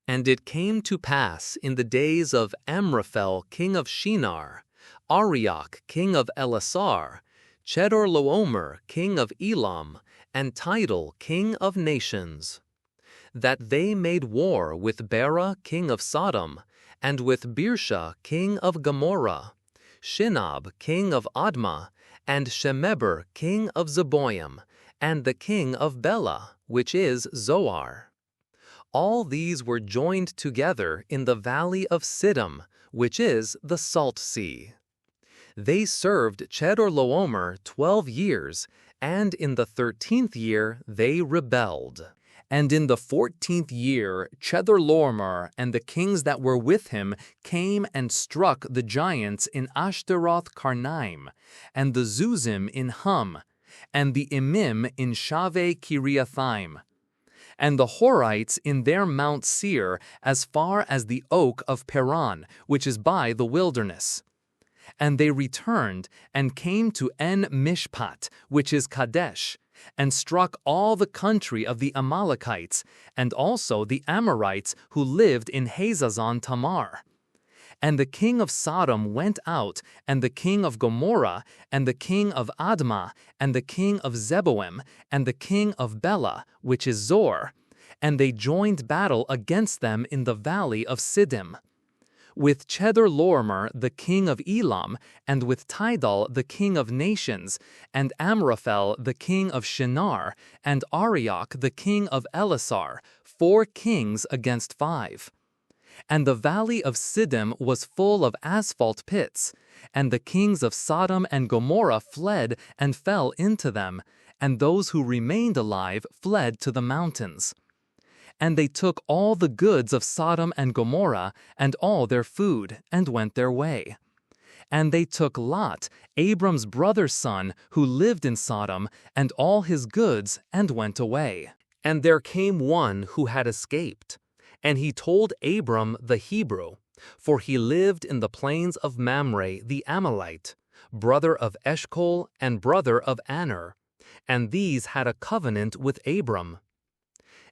And it came to pass in the days of Amraphel king of Shinar, Arioch king of Elasar, Chedorlaomer king of Elam, and Tidal king of nations, that they made war with Bera king of Sodom, and with Birsha king of Gomorrah, Shinab king of Admah, and Shemeber king of Zeboim, and the king of Bela, which is Zoar. All these were joined together in the valley of Siddim, which is the Salt Sea. They served Chedorlaomer 12 years, and in the 13th year they rebelled. And in the 14th year Chedorlaomer and the kings that were with him came and struck the giants in Ashtaroth Karnaim, and the Zuzim in Hum, and the Emim in Shaveh Kiriathaim, and the Horites in their Mount Seir as far as the oak of Paran, which is by the wilderness. And they returned and came to En Mishpat, which is Kadesh, and struck all the country of the Amalekites, and also the Amorites who lived in Hazazon Tamar. And the king of Sodom went out, and the king of Gomorrah, and the king of Admah, and the king of Zeboim, and the king of Bela, which is Zor, and they joined battle against them in the valley of Siddim, with Chedorlaomer the king of Elam, and with Tidal the king of nations, and Amraphel the king of Shinar, and Arioch the king of Elasar, 4 kings against 5. And the valley of Siddim was full of asphalt pits, and the kings of Sodom and Gomorrah fled and fell into them, and those who remained alive fled to the mountains. And they took all the goods of Sodom and Gomorrah, and all their food, and went their way. And they took Lot, Abram's brother's son, who lived in Sodom, and all his goods, and went away. And there came one who had escaped, and he told Abram the Hebrew, for he lived in the plains of Mamre the Amalite, brother of Eshcol and brother of Aner, and these had a covenant with Abram.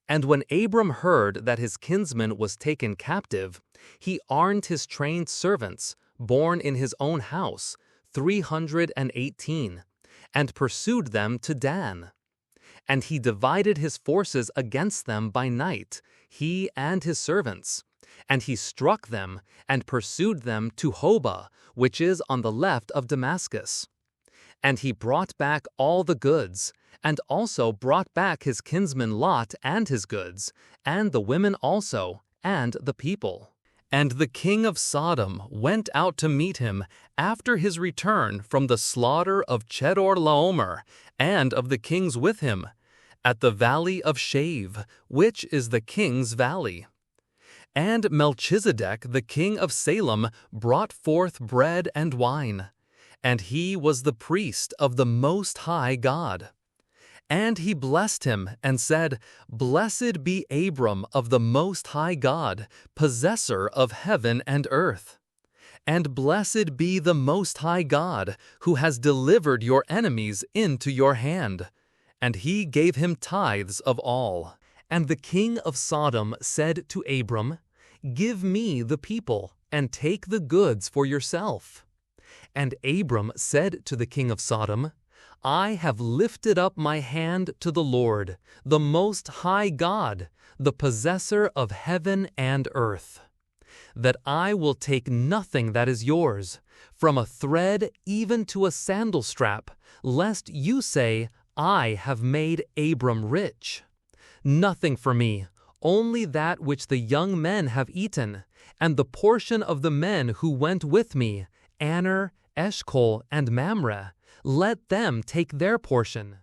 And when Abram heard that his kinsman was taken captive, he armed his trained servants, born in his own house, 318, and pursued them to Dan. And he divided his forces against them by night, he and his servants. And he struck them, and pursued them to Hobah, which is on the left of Damascus. And he brought back all the goods, and also brought back his kinsman Lot and his goods, and the women also, and the people. And the king of Sodom went out to meet him after his return from the slaughter of Chedorlaomer, and of the kings with him, at the valley of Shave, which is the king's valley. And Melchizedek the king of Salem brought forth bread and wine, and he was the priest of the Most High God. And he blessed him, and said, Blessed be Abram of the Most High God, possessor of heaven and earth. And blessed be the Most High God, who has delivered your enemies into your hand. And he gave him tithes of all. And the king of Sodom said to Abram, Give me the people, and take the goods for yourself. And Abram said to the king of Sodom, I have lifted up my hand to the Lord, the Most High God, the possessor of heaven and earth, that I will take nothing that is yours, from a thread even to a sandal strap, lest you say, I have made Abram rich. Nothing for me, only that which the young men have eaten, and the portion of the men who went with me, Aner, Eshcol, and Mamre. Let them take their portion.